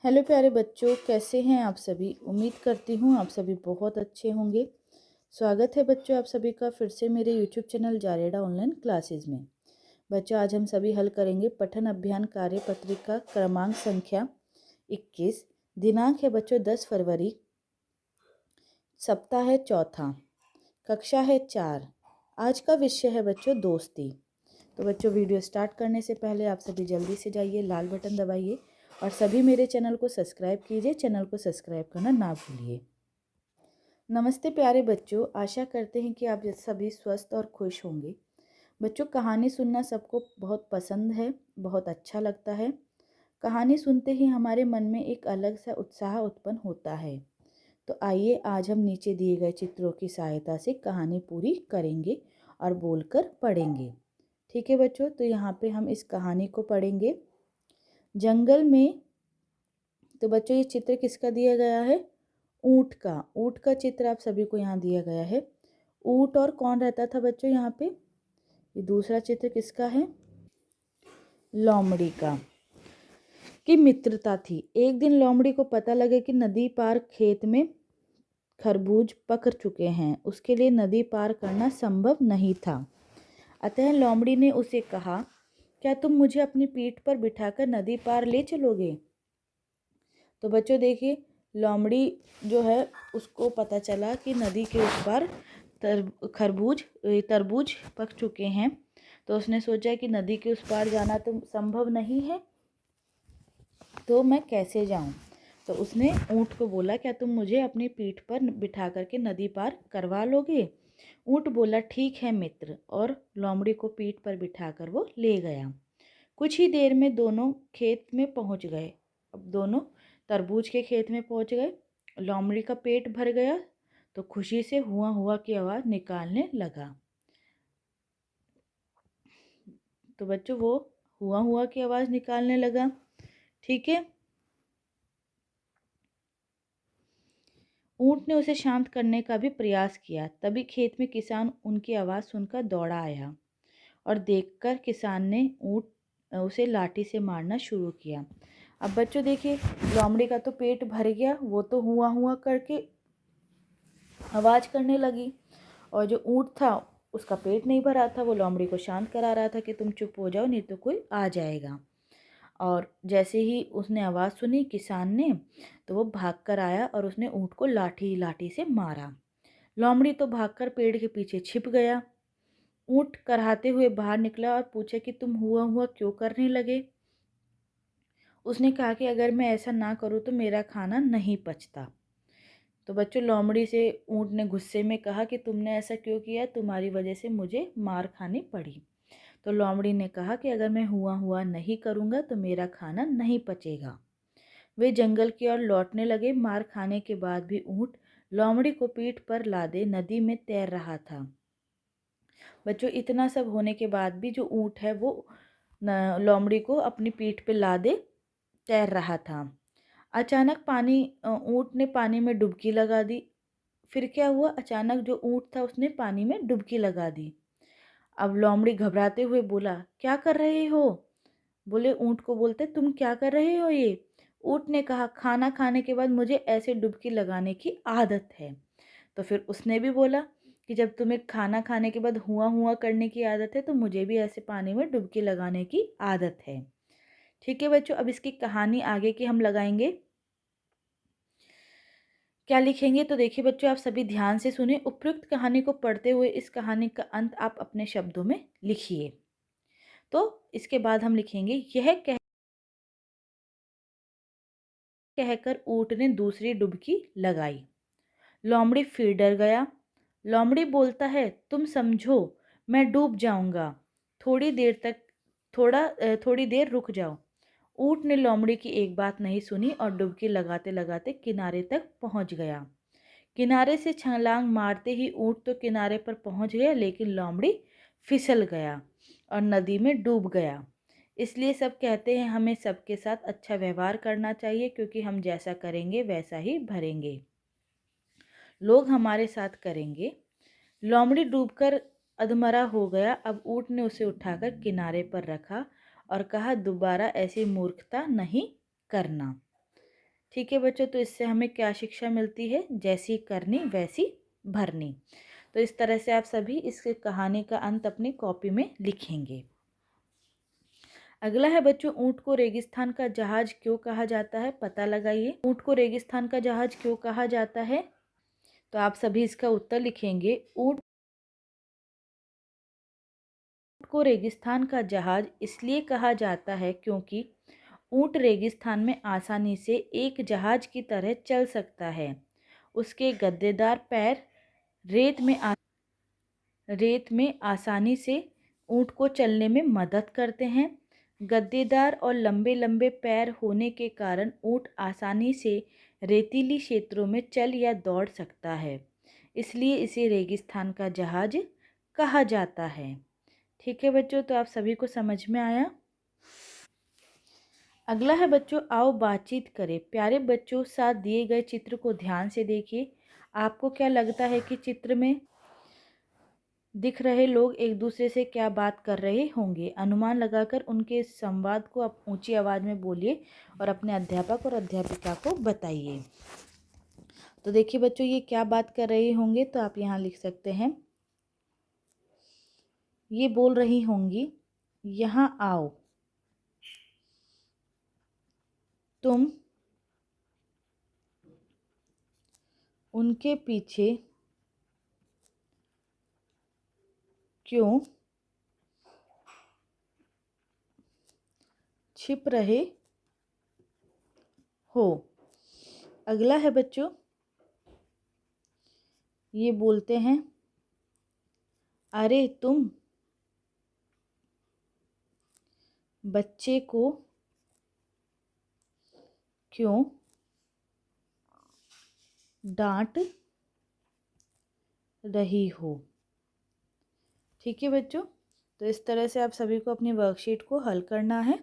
Hello प्यारे बच्चों, कैसे हैं आप सभी। उम्मीद करती हूँ आप सभी बहुत अच्छे होंगे। स्वागत है बच्चों आप सभी का फिर से मेरे यूट्यूब चैनल जारेडा ऑनलाइन क्लासेस में। बच्चों, आज हम सभी हल करेंगे पठन अभियान कार्य पत्रिका क्रमांक संख्या 21। दिनांक है बच्चों 10 फरवरी। सप्ताह है चौथा, कक्षा है 4। आज का विषय है बच्चों दोस्ती। तो बच्चों, वीडियो स्टार्ट करने से पहले आप सभी जल्दी से जाइए, लाल बटन दबाइए और सभी मेरे चैनल को सब्सक्राइब कीजिए। चैनल को सब्सक्राइब करना ना भूलिए। नमस्ते प्यारे बच्चों, आशा करते हैं कि आप सभी स्वस्थ और खुश होंगे। बच्चों, कहानी सुनना सबको बहुत पसंद है, बहुत अच्छा लगता है। कहानी सुनते ही हमारे मन में एक अलग सा उत्साह उत्पन्न होता है। तो आइए आज हम नीचे दिए गए चित्रों की सहायता से कहानी पूरी करेंगे और बोलकर पढ़ेंगे। ठीक है बच्चों, तो यहाँ पे हम इस कहानी को पढ़ेंगे। जंगल में। तो बच्चों, ये चित्र किसका दिया गया है? ऊंट का। ऊंट का चित्र आप सभी को यहाँ दिया गया है। ऊंट और कौन रहता था बच्चों यहाँ पे? ये दूसरा चित्र किसका है? लोमड़ी का की मित्रता थी। एक दिन लोमड़ी को पता लगे कि नदी पार खेत में खरबूज पक चुके हैं। उसके लिए नदी पार करना संभव नहीं था। अतः लोमड़ी ने उसे कहा, क्या तुम मुझे अपनी पीठ पर बिठाकर नदी पार ले चलोगे? तो बच्चों देखिए, लोमड़ी जो है उसको पता चला कि नदी के उस पार तरबूज पक चुके हैं। तो उसने सोचा कि नदी के उस पार जाना तो संभव नहीं है, तो मैं कैसे जाऊं। तो उसने ऊँट को बोला, क्या तुम मुझे अपनी पीठ पर बिठा करके नदी पार करवा लोगे? ऊँट बोला, ठीक है मित्र, और लोमड़ी को पीठ पर बिठाकर वो ले गया। कुछ ही देर में दोनों खेत में पहुंच गए। अब दोनों तरबूज के खेत में पहुंच गए। लोमड़ी का पेट भर गया तो खुशी से हुआ हुआ की आवाज़ निकालने लगा। तो बच्चों, वो हुआ हुआ की आवाज़ निकालने लगा। ठीक है। ऊंट ने उसे शांत करने का भी प्रयास किया। तभी खेत में किसान उनकी आवाज़ सुनकर दौड़ा आया और देखकर किसान ने ऊंट उसे लाठी से मारना शुरू किया। अब बच्चों देखिए, लोमड़ी का तो पेट भर गया, वो तो हुआ हुआ करके आवाज़ करने लगी, और जो ऊँट था उसका पेट नहीं भरा था। वो लोमड़ी को शांत करा रहा था कि तुम चुप हो जाओ, नहीं तो कोई आ जाएगा। और जैसे ही उसने आवाज़ सुनी किसान ने, तो वो भाग कर आया और उसने ऊँट को लाठी लाठी से मारा। लोमड़ी तो भागकर पेड़ के पीछे छिप गया। ऊँट कराहते हुए बाहर निकला और पूछा कि तुम हुआ हुआ क्यों करने लगे? उसने कहा कि अगर मैं ऐसा ना करूँ तो मेरा खाना नहीं पचता। तो बच्चों, लोमड़ी से ऊँट ने गुस्से में कहा कि तुमने ऐसा क्यों किया? तुम्हारी वजह से मुझे मार खानी पड़ी। तो लोमड़ी ने कहा कि अगर मैं हुआ हुआ नहीं करूँगा तो मेरा खाना नहीं पचेगा। वे जंगल की ओर लौटने लगे। मार खाने के बाद भी ऊँट लोमड़ी को पीठ पर लादे नदी में तैर रहा था। बच्चों, इतना सब होने के बाद भी जो ऊँट है वो लोमड़ी को अपनी पीठ पे लादे तैर रहा था। अचानक ऊँट ने पानी में डुबकी लगा दी। फिर क्या हुआ? अचानक जो ऊँट था उसने पानी में डुबकी लगा दी। अब लोमड़ी घबराते हुए बोला, क्या कर रहे हो? बोले ऊँट को बोलते, तुम क्या कर रहे हो ये? ऊँट ने कहा, खाना खाने के बाद मुझे ऐसे डुबकी लगाने की आदत है। तो फिर उसने भी बोला कि जब तुम्हें खाना खाने के बाद हुआ हुआ करने की आदत है तो मुझे भी ऐसे पानी में डुबकी लगाने की आदत है। ठीक है बच्चों, अब इसकी कहानी आगे की हम लगाएंगे। क्या लिखेंगे? तो देखिए बच्चों, आप सभी ध्यान से सुने। उपयुक्त कहानी को पढ़ते हुए इस कहानी का अंत आप अपने शब्दों में लिखिए। तो इसके बाद हम लिखेंगे, यह कहकर ऊँट ने दूसरी डुबकी लगाई। लोमड़ी फिर डर गया। लोमड़ी बोलता है, तुम समझो मैं डूब जाऊंगा। थोड़ी देर तक थोड़ी देर रुक जाओ। ऊँट ने लोमड़ी की एक बात नहीं सुनी और डुबकी लगाते लगाते किनारे तक पहुंच गया। किनारे से छलांग मारते ही ऊँट तो किनारे पर पहुंच गया, लेकिन लोमड़ी फिसल गया और नदी में डूब गया। इसलिए सब कहते हैं हमें सबके साथ अच्छा व्यवहार करना चाहिए, क्योंकि हम जैसा करेंगे वैसा ही भरेंगे, लोग हमारे साथ करेंगे। लोमड़ी डूबकर अधमरा हो गया। अब ऊँट ने उसे उठाकर किनारे पर रखा और कहा, दोबारा ऐसी मूर्खता नहीं करना। ठीक है बच्चों, तो इससे हमें क्या शिक्षा मिलती है? जैसी करनी वैसी भरनी। तो इस तरह से आप सभी इस कहानी का अंत अपनी कॉपी में लिखेंगे। अगला है बच्चों, ऊंट को रेगिस्तान का जहाज क्यों कहा जाता है? पता लगाइए, ऊंट को रेगिस्तान का जहाज क्यों कहा जाता है? तो आप सभी इसका उत्तर लिखेंगे। ऊंट को रेगिस्तान का जहाज इसलिए कहा जाता है क्योंकि ऊंट रेगिस्तान में आसानी से एक जहाज की तरह चल सकता है। उसके गद्देदार पैर रेत में आसानी से ऊंट को चलने में मदद करते हैं। गद्देदार और लंबे लंबे पैर होने के कारण ऊंट आसानी से रेतीली क्षेत्रों में चल या दौड़ सकता है, इसलिए इसे रेगिस्तान का जहाज कहा जाता है। ठीक है बच्चों, तो आप सभी को समझ में आया। अगला है बच्चों, आओ बातचीत करें। प्यारे बच्चों, साथ दिए गए चित्र को ध्यान से देखिए। आपको क्या लगता है कि चित्र में दिख रहे लोग एक दूसरे से क्या बात कर रहे होंगे? अनुमान लगाकर उनके संवाद को आप ऊंची आवाज़ में बोलिए और अपने अध्यापक और अध्यापिका को बताइए। तो देखिए बच्चों, ये क्या बात कर रहे होंगे? तो आप यहाँ लिख सकते हैं, ये बोल रही होंगी, यहाँ आओ, तुम उनके पीछे क्यों छिप रहे हो? अगला है बच्चों, ये बोलते हैं, अरे तुम बच्चे को क्यों डांट रही हो? ठीक है बच्चों, तो इस तरह से आप सभी को अपनी वर्कशीट को हल करना है।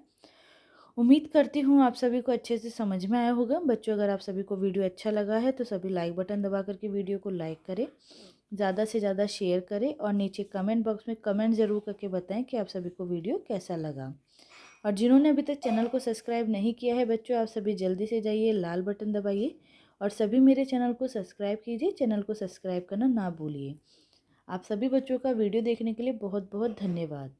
उम्मीद करती हूँ आप सभी को अच्छे से समझ में आया होगा। बच्चों, अगर आप सभी को वीडियो अच्छा लगा है तो सभी लाइक बटन दबा करके वीडियो को लाइक करें, ज़्यादा से ज़्यादा शेयर करें और नीचे कमेंट बॉक्स में कमेंट ज़रूर करके बताएं कि आप सभी को वीडियो कैसा लगा। और जिन्होंने अभी तक चैनल को सब्सक्राइब नहीं किया है बच्चों, आप सभी जल्दी से जाइए, लाल बटन दबाइए और सभी मेरे चैनल को सब्सक्राइब कीजिए। चैनल को सब्सक्राइब करना ना भूलिए। आप सभी बच्चों का वीडियो देखने के लिए बहुत बहुत धन्यवाद।